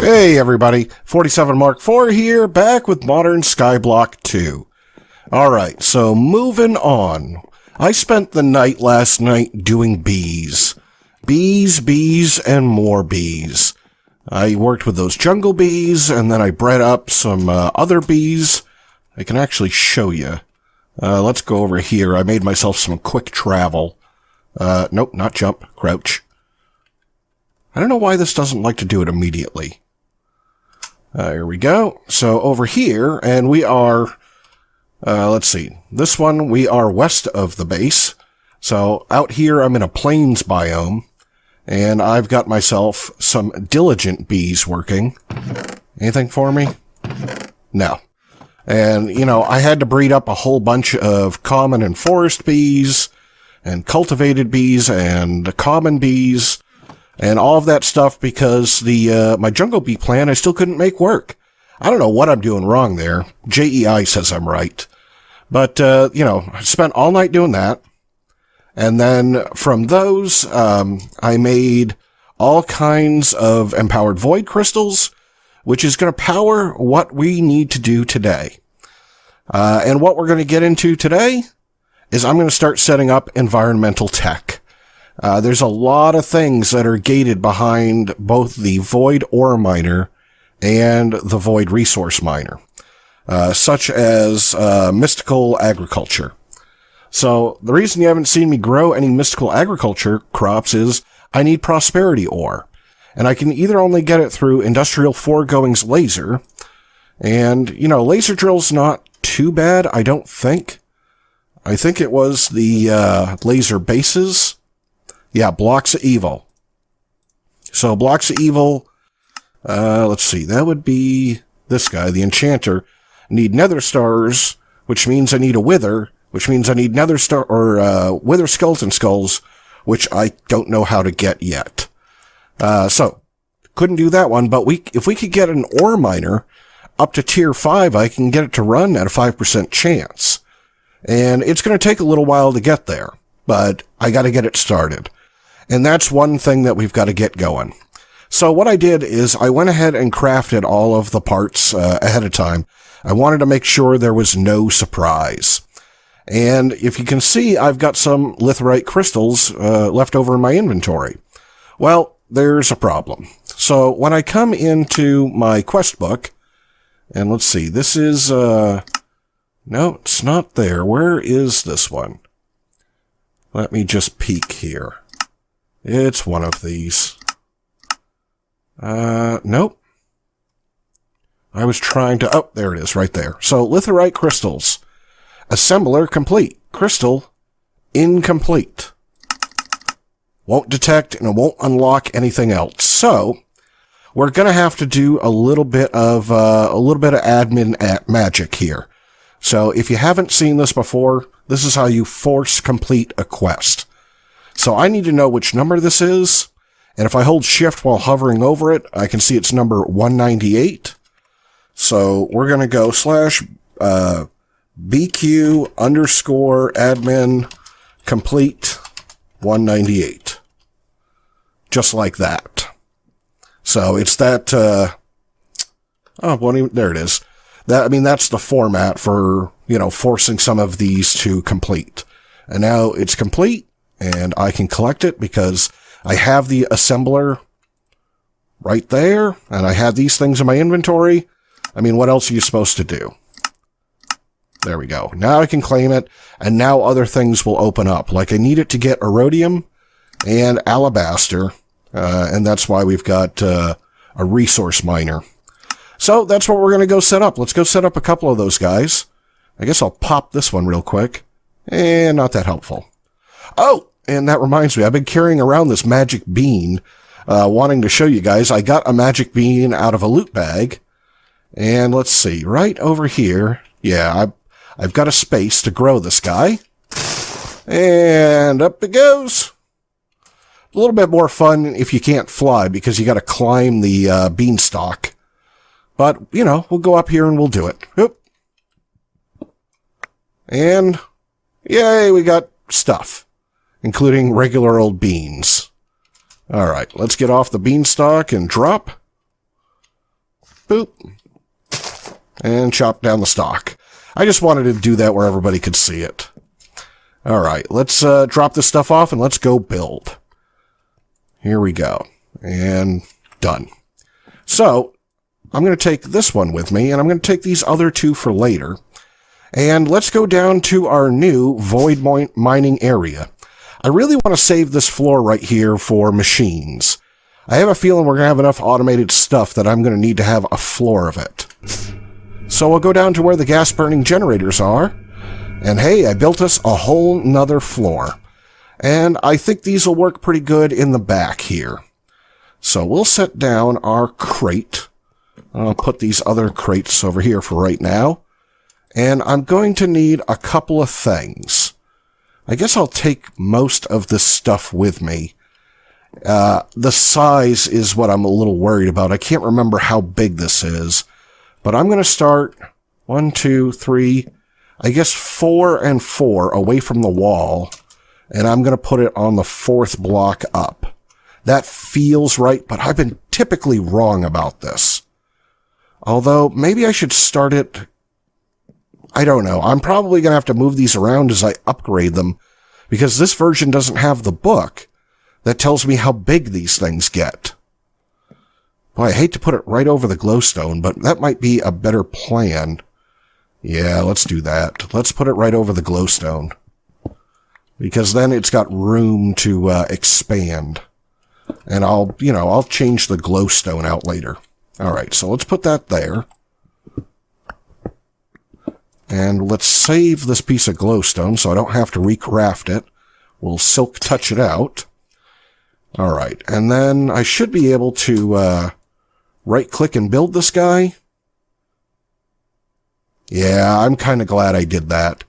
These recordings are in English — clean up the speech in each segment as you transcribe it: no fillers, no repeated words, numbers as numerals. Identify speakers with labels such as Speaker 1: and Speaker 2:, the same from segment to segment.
Speaker 1: Hey everybody, 47 Mark IV here, back with Modern Skyblock 2. Alright, so moving on. I spent the night last night doing bees. Bees, and more bees. I worked with those jungle bees, and then I bred up some other bees. I can actually show you. Let's go over here. I made myself some quick travel. Nope, not jump, crouch. I don't know why this doesn't like to do it immediately. Here we go. So over here, and we are, let's see, this one we are west of the base. So out here I'm in a plains biome, and I've got myself some diligent bees working. Anything for me? No. And, you know, I had to breed up a whole bunch of common and forest bees, and cultivated bees, and common bees, and all of that stuff because the my jungle bee plan I still couldn't make work. I don't know what I'm doing wrong there. JEI says I'm right. But, you know, I spent all night doing that. And then from those, I made all kinds of empowered void crystals, which is going to power what we need to do today. And what we're going to get into today is I'm going to start setting up environmental tech. There's a lot of things that are gated behind both the Void Ore Miner and the Void Resource Miner, such as mystical agriculture. So the reason you haven't seen me grow any mystical agriculture crops is I need prosperity ore, and I can either only get it through Industrial Foregoing's laser, and, you know, laser drill's not too bad, I don't think. I think it was the laser bases. Yeah, Blocks of Evil. So, Blocks of Evil, let's see, that would be this guy, the Enchanter. I need Nether Stars, which means I need a Wither, which means I need Nether Star, or, Wither Skeleton Skulls, which I don't know how to get yet. So, couldn't do that one, but if we could get an Ore Miner up to Tier 5, I can get it to run at a 5% chance. And it's going to take a little while to get there, but I got to get it started. And that's one thing that we've got to get going. So what I did is I went ahead and crafted all of the parts ahead of time. I wanted to make sure there was no surprise. And if you can see, I've got some litherite crystals left over in my inventory. Well, there's a problem. So when I come into my quest book, and let's see, this is, no, it's not there. Where is this one? Let me just peek here. It's one of these. Nope. I was trying to, oh, there it is, right there. So, litherite crystals. Assembler complete. Crystal incomplete. Won't detect and it won't unlock anything else. So, we're gonna have to do a little bit of admin magic here. So, if you haven't seen this before, this is how you force complete a quest. So I need to know which number this is, and if I hold shift while hovering over it, I can see it's number 198. So we're going to go /BQ_admin complete 198. Just like that. So it's that, there it is. That's the format for, you know, forcing some of these to complete. And now it's complete. And I can collect it because I have the assembler right there, and I have these things in my inventory. I mean, what else are you supposed to do? There we go. Now I can claim it, and now other things will open up. Like I need it to get Erodium and Alabaster, and that's why we've got a resource miner. So that's what we're going to go set up. Let's go set up a couple of those guys. I guess I'll pop this one real quick. And not that helpful. Oh! And that reminds me, I've been carrying around this magic bean, wanting to show you guys. I got a magic bean out of a loot bag. And let's see, right over here. Yeah, I've got a space to grow this guy. And up it goes. A little bit more fun if you can't fly because you got to climb the beanstalk. But, you know, we'll go up here and we'll do it. Oop. And, yay, we got stuff. Including regular old beans. Alright, let's get off the beanstalk and drop. Boop. And chop down the stock. I just wanted to do that where everybody could see it. Alright, let's drop this stuff off and let's go build. Here we go. And done. So, I'm going to take this one with me, and I'm going to take these other two for later. And let's go down to our new void mining area. I really want to save this floor right here for machines. I have a feeling we're going to have enough automated stuff that I'm going to need to have a floor of it. So we'll go down to where the gas-burning generators are. And hey, I built us a whole nother floor. And I think these will work pretty good in the back here. So we'll set down our crate. I'll put these other crates over here for right now. And I'm going to need a couple of things. I guess I'll take most of this stuff with me. The size is what I'm a little worried about. I can't remember how big this is. But I'm going to start 1, 2, 3, I guess 4 and 4 away from the wall. And I'm going to put it on the 4th block up. That feels right, but I've been typically wrong about this. Although, maybe I should start it... I don't know. I'm probably going to have to move these around as I upgrade them, because this version doesn't have the book that tells me how big these things get. Boy, I hate to put it right over the glowstone, but that might be a better plan. Yeah, let's do that. Let's put it right over the glowstone. Because then it's got room to expand. And I'll change the glowstone out later. Alright, so let's put that there. And let's save this piece of glowstone so I don't have to recraft it. We'll silk touch it out. Alright, and then I should be able to right-click and build this guy. Yeah, I'm kind of glad I did that.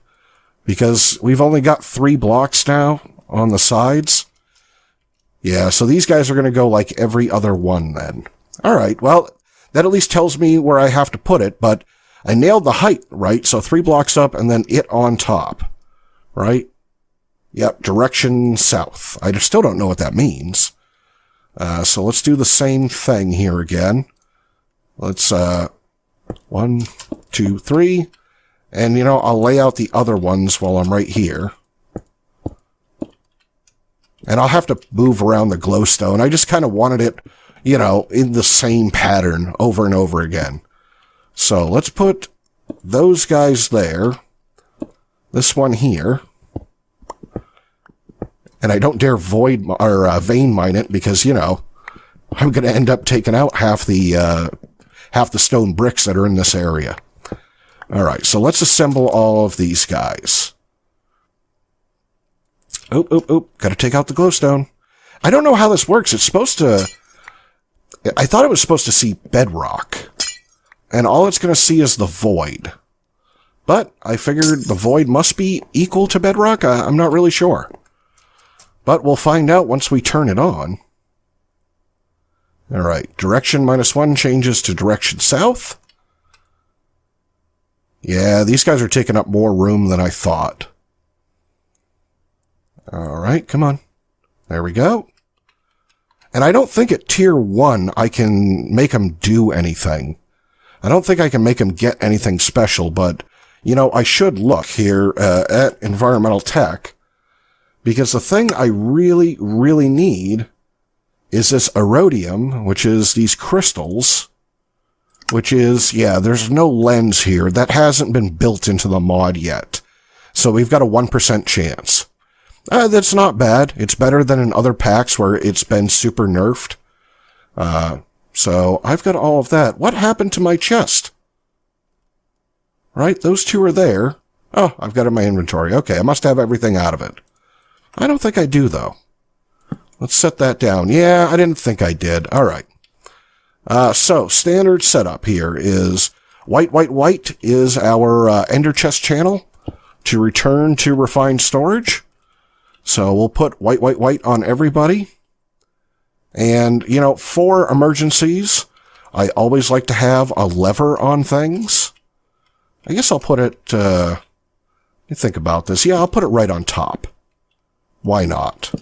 Speaker 1: Because we've only got 3 blocks now on the sides. Yeah, so these guys are going to go like every other one then. Alright, well, that at least tells me where I have to put it, but I nailed the height, right? So 3 blocks up and then it on top, right? Yep, direction south. I still don't know what that means. So let's do the same thing here again. Let's, 1, 2, 3. And, I'll lay out the other ones while I'm right here. And I'll have to move around the glowstone. I just kind of wanted it, in the same pattern over and over again. So let's put those guys there. This one here. And I don't dare vein mine it because, I'm going to end up taking out half the stone bricks that are in this area. Alright, so let's assemble all of these guys. Gotta take out the glowstone. I don't know how this works. It's supposed to... I thought it was supposed to see bedrock. And all it's going to see is the void. But I figured the void must be equal to bedrock. I'm not really sure. But we'll find out once we turn it on. Alright, direction -1 changes to direction south. Yeah, these guys are taking up more room than I thought. Alright, come on. There we go. And I don't think at tier 1 I can make them do anything. I don't think I can make them get anything special, but, I should look here at environmental tech. Because the thing I really, really need is this erodium, which is these crystals, which is, yeah, there's no lens here. That hasn't been built into the mod yet. So we've got a 1% chance. That's not bad. It's better than in other packs where it's been super nerfed. So I've got all of that. What happened to my chest? Right, those two are there. Oh, I've got it in my inventory. Okay, I must have everything out of it. I don't think I do, though. Let's set that down. Yeah, I didn't think I did. All right. So, standard setup here is white is our ender chest channel to return to refined storage. So we'll put white on everybody. And, for emergencies, I always like to have a lever on things. I guess I'll put it, let me think about this. Yeah, I'll put it right on top. Why not?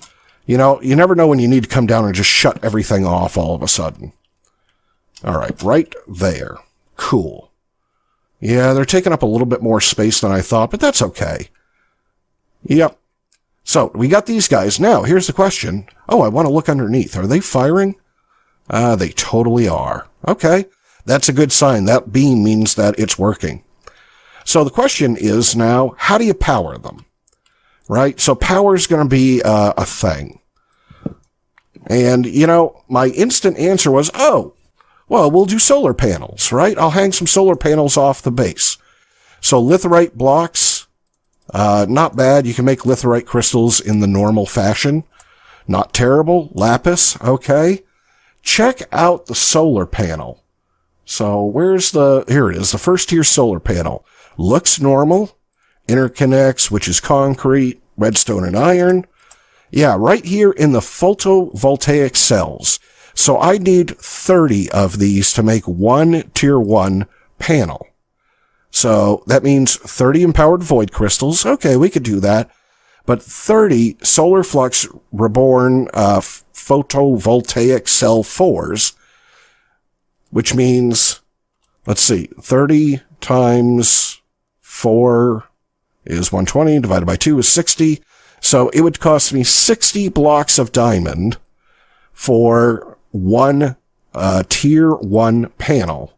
Speaker 1: You never know when you need to come down and just shut everything off all of a sudden. All right there. Cool. Yeah, they're taking up a little bit more space than I thought, but that's okay. Yep. So, we got these guys. Now, here's the question. Oh, I want to look underneath. Are they firing? They totally are. Okay. That's a good sign. That beam means that it's working. So the question is now, how do you power them? Right? So power is going to be a thing. And, you know, my instant answer was, oh, well, we'll do solar panels, right? I'll hang some solar panels off the base. So litherite blocks, not bad. You can make litherite crystals in the normal fashion. Not terrible. Lapis, okay. Check out the solar panel. So here it is, the first tier solar panel. Looks normal. Interconnects, which is concrete, redstone and iron. Yeah, right here in the photovoltaic cells. So I need 30 of these to make one tier 1 panel. So that means 30 empowered void crystals. Okay, we could do that. But 30 solar flux reborn photovoltaic cell 4s, which means, let's see, 30 times 4 is 120, divided by 2 is 60. So it would cost me 60 blocks of diamond for one tier 1 panel.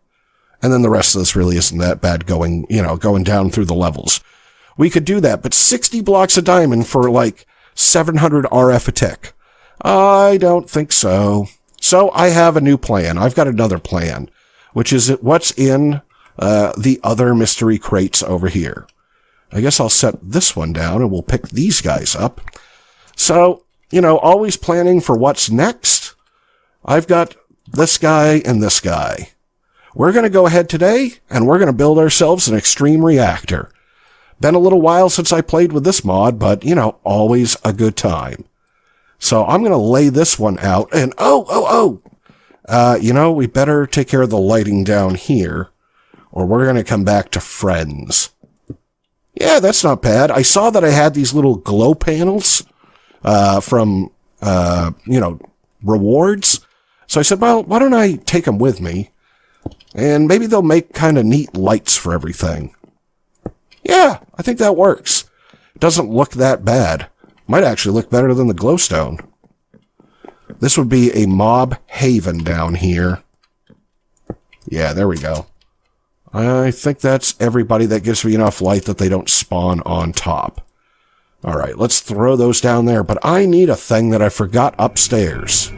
Speaker 1: And then the rest of this really isn't that bad going down through the levels. We could do that, but 60 blocks of diamond for like 700 RF a tick. I don't think so. So I have a new plan. I've got another plan, which is what's in the other mystery crates over here. I guess I'll set this one down and we'll pick these guys up. So, you know, always planning for what's next. I've got this guy and this guy. We're going to go ahead today and we're going to build ourselves an extreme reactor. Been a little while since I played with this mod, but, you know, always a good time. So I'm going to lay this one out and you know, we better take care of the lighting down here or we're going to come back to friends. Yeah, that's not bad. I saw that I had these little glow panels, from, you know, rewards. So I said, well, why don't I take them with me? And maybe they'll make kind of neat lights for everything. Yeah, I think that works. It doesn't look that bad. Might actually look better than the glowstone. This would be a mob haven down here. Yeah, there we go. I think that's everybody. That gives me enough light that they don't spawn on top. All right, let's throw those down there. But I need a thing that I forgot upstairs.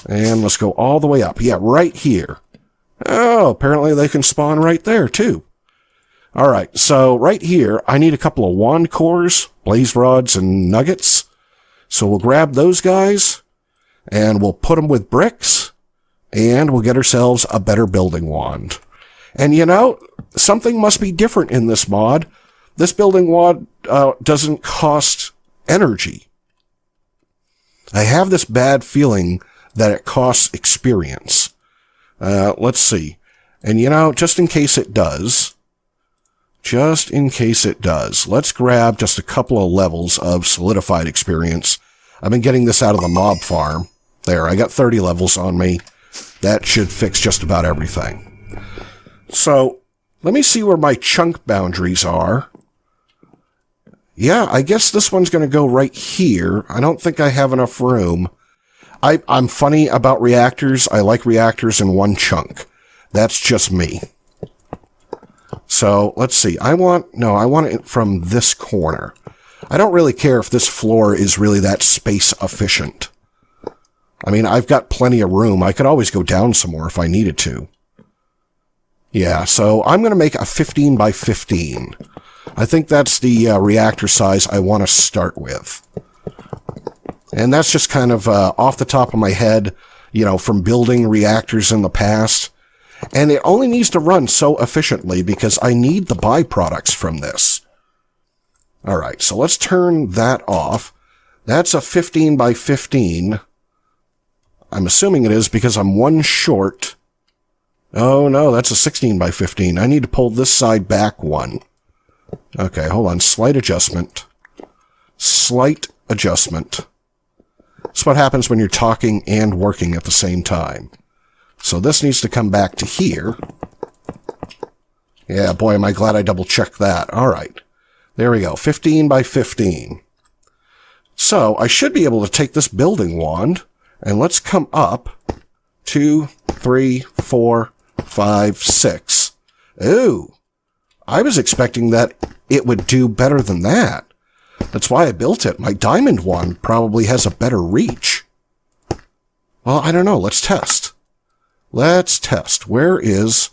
Speaker 1: And let's go all the way up. Yeah, right here. Oh, apparently they can spawn right there, too. All right, so right here, I need a couple of wand cores, blaze rods, and nuggets. So we'll grab those guys, and we'll put them with bricks, and we'll get ourselves a better building wand. And you know, something must be different in this mod. This building wand doesn't cost energy. I have this bad feeling that it costs experience. Let's see. And you know, just in case it does, let's grab just a couple of levels of solidified experience. I've been getting this out of the mob farm. There, I got 30 levels on me. That should fix just about everything. So, let me see where my chunk boundaries are. Yeah, I guess this one's going to go right here. I don't think I have enough room. I'm funny about reactors. I like reactors in one chunk. That's just me. So, let's see. I want it from this corner. I don't really care if this floor is really that space efficient. I mean, I've got plenty of room. I could always go down some more if I needed to. Yeah, so I'm going to make a 15 by 15. I think that's the reactor size I want to start with. And that's just kind of off the top of my head, you know, from building reactors in the past. And it only needs to run so efficiently because I need the byproducts from this. All right, so let's turn that off. That's a 15 by 15. I'm assuming it is because I'm one short. Oh, no, that's a 16 by 15. I need to pull this side back one. Okay, hold on. Slight adjustment. Slight adjustment. That's what happens when you're talking and working at the same time. So this needs to come back to here. Yeah, boy, am I glad I double-checked that. All right. There we go. 15 by 15. So I should be able to take this building wand, and let's come up 2, 3, 4, 5, 6. Ooh. I was expecting that it would do better than that. That's why I built it. My diamond wand probably has a better reach. Well, I don't know. Let's test. Let's test. Where is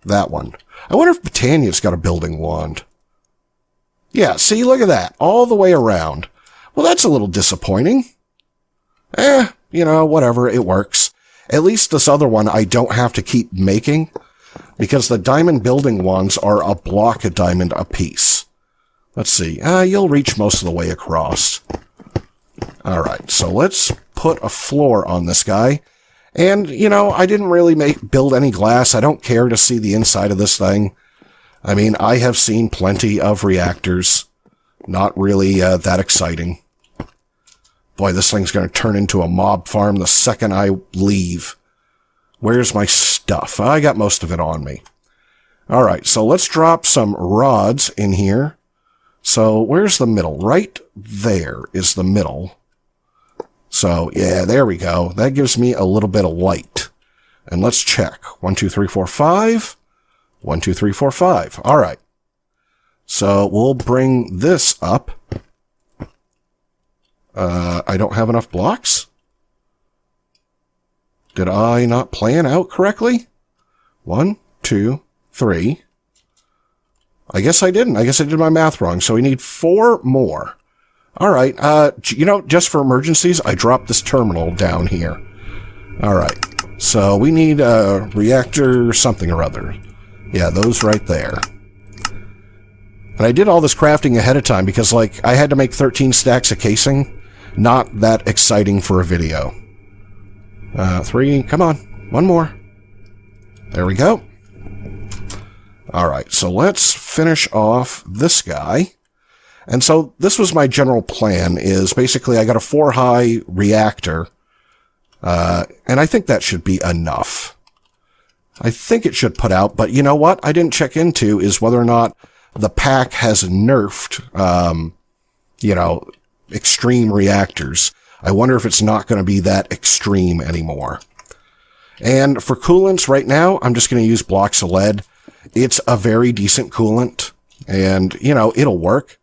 Speaker 1: that one? I wonder if Britannia's got a building wand. Yeah, see, look at that. All the way around. Well, that's a little disappointing. Whatever. It works. At least this other one I don't have to keep making, because the diamond building wands are a block of diamond apiece. Let's see. You'll reach most of the way across. All right, so let's put a floor on this guy. And, I didn't really build any glass. I don't care to see the inside of this thing. I mean, I have seen plenty of reactors. Not really that exciting. Boy, this thing's going to turn into a mob farm the second I leave. Where's my stuff? I got most of it on me. All right, so let's drop some rods in here. So where's the middle? Right there is the middle. So, yeah, there we go. That gives me a little bit of light. And let's check. 1, 2, 3, 4, 5. 1, 2, 3, 4, 5. All right. So we'll bring this up. I don't have enough blocks? Did I not plan out correctly? 1, 2, 3. I guess I didn't. I guess I did my math wrong. So we need 4 more. All right. Just for emergencies, I dropped this terminal down here. All right. So we need a reactor something or other. Yeah, those right there. And I did all this crafting ahead of time because, I had to make 13 stacks of casing. Not that exciting for a video. 3. Come on. 1 more. There we go. All right. So let's finish off this guy. And so this was my general plan, is basically I got a 4-high reactor, and I think that should be enough. I think it should put out, but you know what I didn't check into is whether or not the pack has nerfed, extreme reactors. I wonder if it's not going to be that extreme anymore. And for coolants right now, I'm just going to use blocks of lead. It's a very decent coolant, and, it'll work.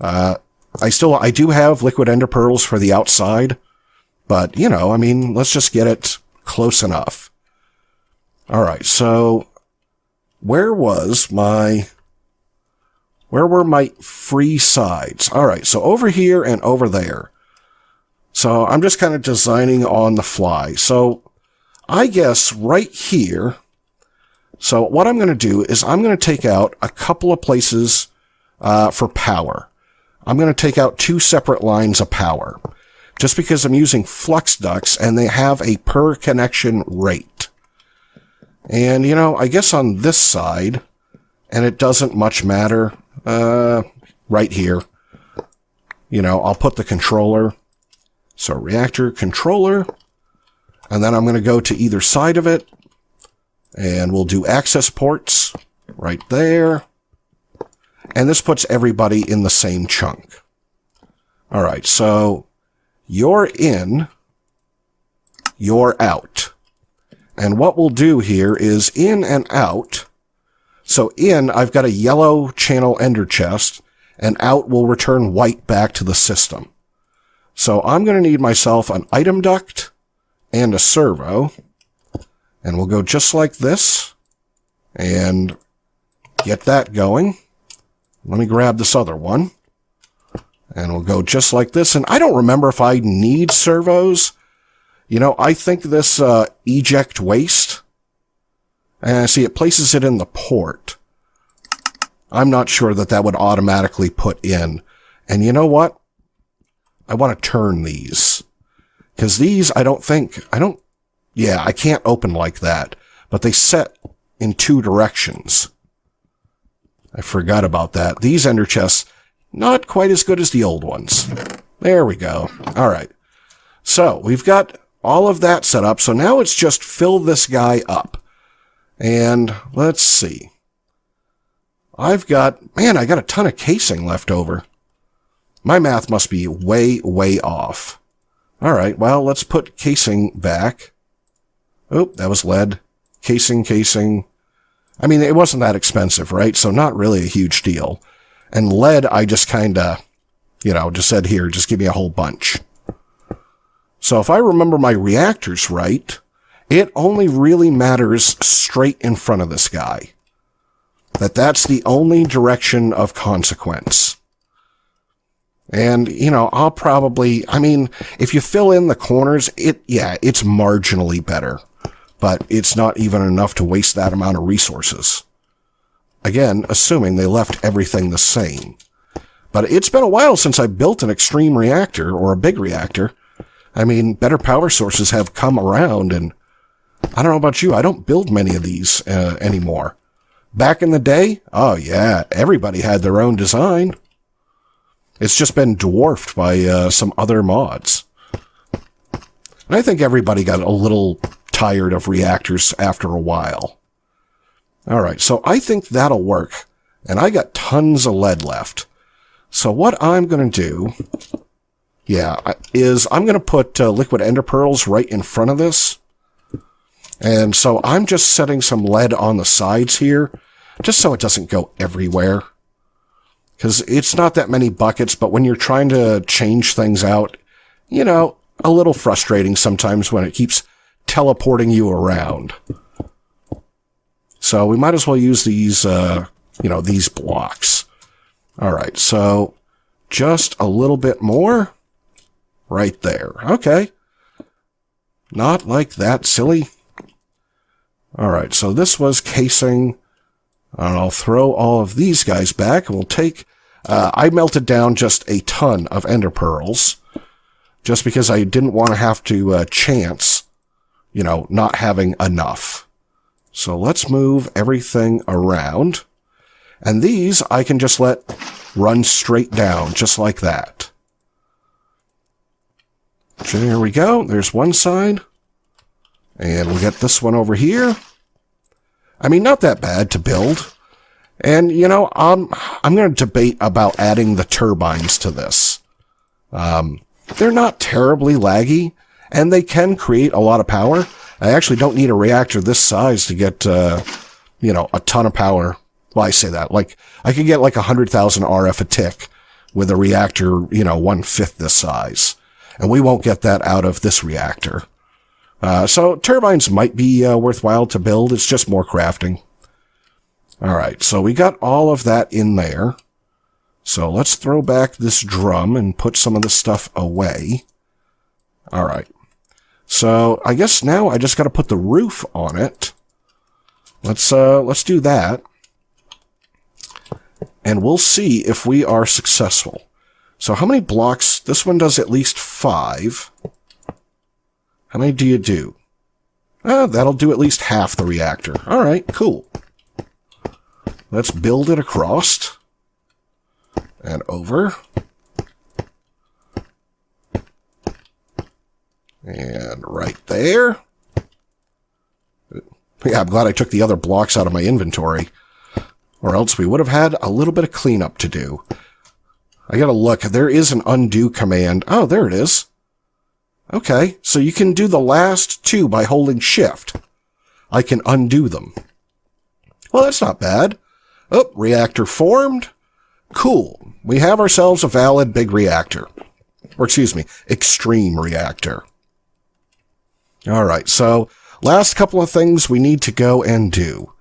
Speaker 1: I do have liquid ender pearls for the outside, but, let's just get it close enough. All right, so where were my free sides? All right, so over here and over there. So I'm just kind of designing on the fly. So I guess right here, so what I'm going to do is I'm going to take out a couple of places for power. I'm going to take out 2 separate lines of power, just because I'm using flux ducts and they have a per connection rate. And, I guess on this side, and it doesn't much matter, right here, I'll put the controller. So reactor controller, and then I'm going to go to either side of it, and we'll do access ports right there. And this puts everybody in the same chunk. All right, so you're in, you're out. And what we'll do here is in and out. So in, I've got a yellow channel ender chest, and out will return white back to the system. So I'm going to need myself an item duct and a servo. And we'll go just like this and get that going. Let me grab this other one. And we'll go just like this. And I don't remember if I need servos. I think this eject waste. And see, it places it in the port. I'm not sure that would automatically put in. And you know what? I want to turn these. Because these, I can't open like that. But they set in 2 directions. I forgot about that. These ender chests, not quite as good as the old ones. There we go. All right. So we've got all of that set up. So now it's just fill this guy up. And let's see. I got a ton of casing left over. My math must be way, way off. All right, well, let's put casing back. Oh, that was lead. Casing. I mean, it wasn't that expensive, right? So not really a huge deal. And lead, I just kind of, just said, here, just give me a whole bunch. So if I remember my reactors right, it only really matters straight in front of this guy. That's the only direction of consequence. And, I'll probably, if you fill in the corners, it's marginally better. But it's not even enough to waste that amount of resources. Again, assuming they left everything the same. But it's been a while since I built an extreme reactor, or a big reactor. Better power sources have come around, and I don't know about you, I don't build many of these anymore. Back in the day, oh yeah, everybody had their own design. It's just been dwarfed by some other mods. And I think everybody got a little tired of reactors after a while. Alright, so I think that'll work. And I got tons of lead left. So what I'm going to do, is I'm going to put liquid ender pearls right in front of this. And so I'm just setting some lead on the sides here, just so it doesn't go everywhere. Because it's not that many buckets, but when you're trying to change things out, a little frustrating sometimes when it keeps teleporting you around. So we might as well use these, these blocks. All right, so just a little bit more right there. Okay. Not like that, silly. All right, so this was casing. And I'll throw all of these guys back, and we'll take... I melted down just a ton of ender pearls, just because I didn't want to have to chance, not having enough. So let's move everything around. And these I can just let run straight down, just like that. So there we go. There's one side. And we'll get this one over here. Not that bad to build. And, I'm going to debate about adding the turbines to this. They're not terribly laggy, and they can create a lot of power. I actually don't need a reactor this size to get, a ton of power. Well, I say that. I could get 100,000 RF a tick with a reactor, 1/5 this size. And we won't get that out of this reactor. So turbines might be worthwhile to build. It's just more crafting. All right, so we got all of that in there. So let's throw back this drum and put some of this stuff away. All right. So I guess now I just got to put the roof on it. Let's do that. And we'll see if we are successful. So how many blocks? This one does at least 5. How many do you do? That'll do at least half the reactor. All right, cool. Let's build it across and over. And right there. Yeah, I'm glad I took the other blocks out of my inventory, or else we would have had a little bit of cleanup to do. I gotta look. There is an undo command. Oh, there it is. Okay, so you can do the last 2 by holding shift. I can undo them. Well, that's not bad. Oh, reactor formed. Cool. We have ourselves a valid big reactor. Or excuse me, extreme reactor. All right, so last couple of things we need to go and do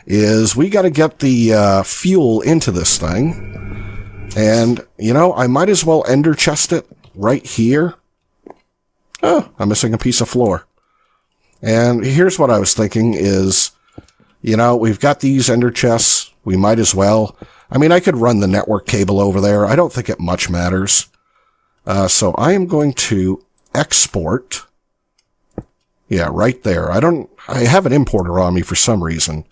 Speaker 1: is we got to get the fuel into this thing. And, I might as well ender chest it right here. Oh, I'm missing a piece of floor. And here's what I was thinking is, we've got these ender chests. We might as well. I could run the network cable over there. I don't think it much matters. So I am going to export. Yeah, right there. I have an importer on me for some reason.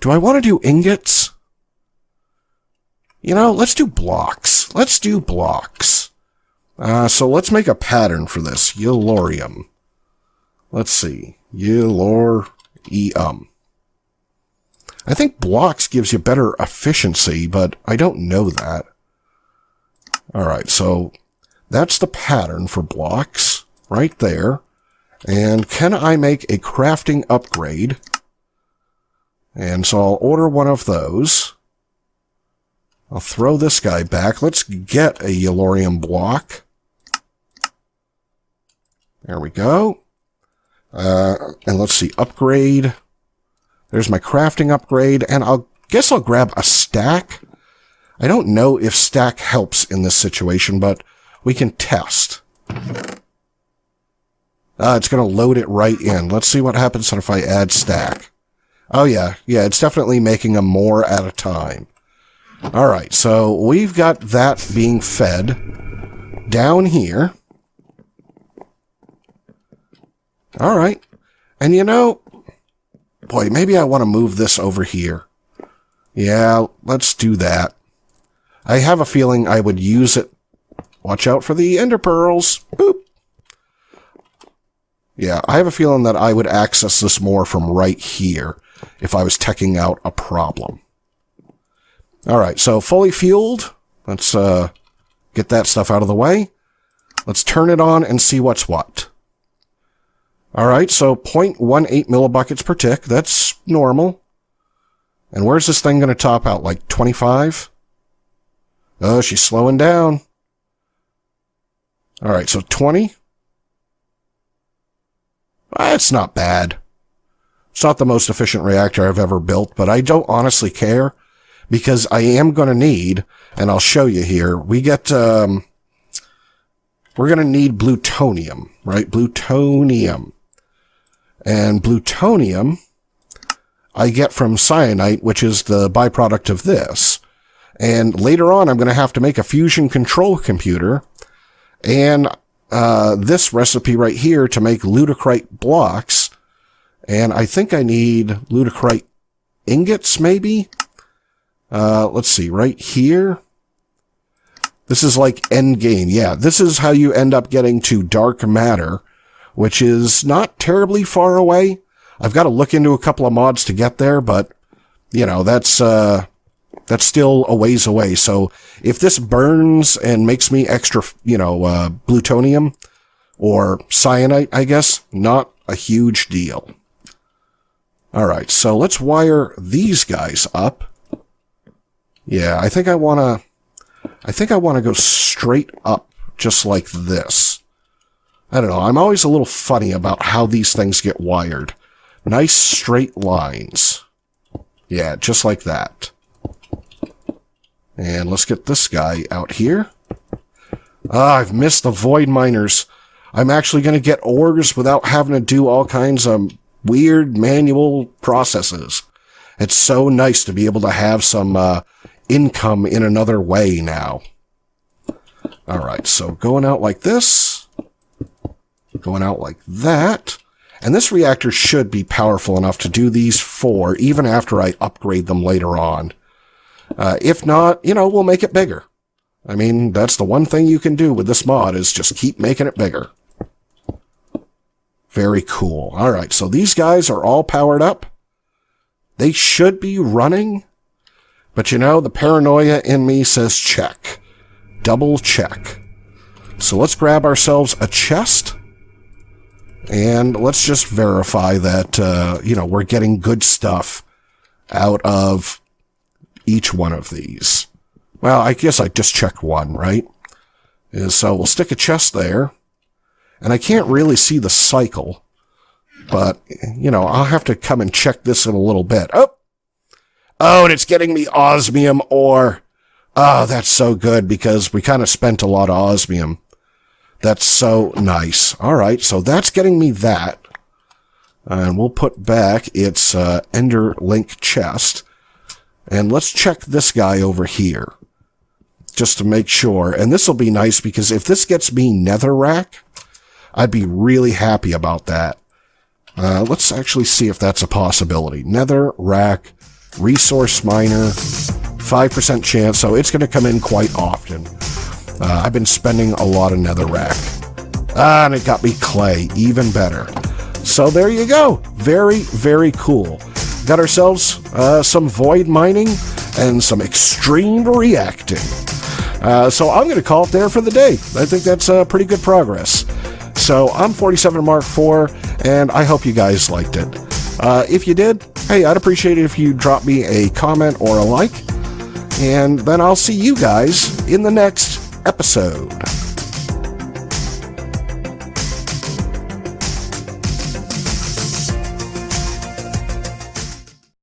Speaker 1: Do I want to do ingots? Let's do blocks. Let's do blocks. So let's make a pattern for this. Yellorium. Let's see. Yellorium. I think blocks gives you better efficiency, but I don't know that. Alright, so that's the pattern for blocks right there. And can I make a crafting upgrade? And so I'll order one of those. I'll throw this guy back. Let's get a Yellorium block. There we go. And let's see, upgrade. There's my crafting upgrade, and guess I'll grab a stack. I don't know if stack helps in this situation, but we can test. It's going to load it right in. Let's see what happens if I add stack. Oh yeah, it's definitely making them more at a time. Alright, so we've got that being fed down here. Alright, and you know, boy, maybe I want to move this over here. Yeah, let's do that. I have a feeling I would use it. Watch out for the ender pearls. Boop. Yeah, I have a feeling that I would access this more from right here if I was teching out a problem. Alright, so fully fueled. Let's get that stuff out of the way. Let's turn it on and see what's what. Alright, so 0.18 millibuckets per tick. That's normal. And where's this thing going to top out? Like 25? Oh, she's slowing down. Alright, so 20. That's not bad. It's not the most efficient reactor I've ever built, but I don't honestly care, because I am going to need, and I'll show you here, we're going to need plutonium, right? Plutonium. And plutonium I get from cyanite, which is the byproduct of this. And later on, I'm going to have to make a fusion control computer, and this recipe right here to make lutecrite blocks. And I think I need lutecrite ingots, maybe? Let's see, right here. This is like end game. Yeah, this is how you end up getting to dark matter, which is not terribly far away. I've got to look into a couple of mods to get there, but, you know, that's still a ways away. So if this burns and makes me extra, plutonium or cyanite, I guess, not a huge deal. All right, so let's wire these guys up. Yeah, I think I want to go straight up just like this. I don't know, I'm always a little funny about how these things get wired. Nice straight lines. Yeah, just like that. And let's get this guy out here. I've missed the void miners. I'm actually going to get ores without having to do all kinds of weird manual processes. It's so nice to be able to have some income in another way now. Alright, so going out like this. Going out like that. And this reactor should be powerful enough to do these 4, even after I upgrade them later on. If not, we'll make it bigger. I mean, that's the one thing you can do with this mod, is just keep making it bigger. Very cool. Alright, so these guys are all powered up. They should be running. But the paranoia in me says check. Double check. So let's grab ourselves a chest. And let's just verify that, we're getting good stuff out of each one of these. Well, I guess I just checked one, right? So we'll stick a chest there. And I can't really see the cycle. But, I'll have to come and check this in a little bit. Oh, and it's getting me osmium ore. Oh, that's so good, because we kind of spent a lot of osmium. That's so nice. Alright, so that's getting me that. And we'll put back its Ender Link chest. And let's check this guy over here. Just to make sure. And this will be nice, because if this gets me netherrack, I'd be really happy about that. Let's actually see if that's a possibility. Netherrack, resource miner, 5% chance, so it's going to come in quite often. I've been spending a lot of netherrack. And it got me clay, even better. So there you go. Very, very cool. Got ourselves some void mining and some extreme reacting. So I'm going to call it there for the day. I think that's pretty good progress. So I'm 47 Mark IV, and I hope you guys liked it. If you did, hey, I'd appreciate it if you drop me a comment or a like. And then I'll see you guys in the next episode.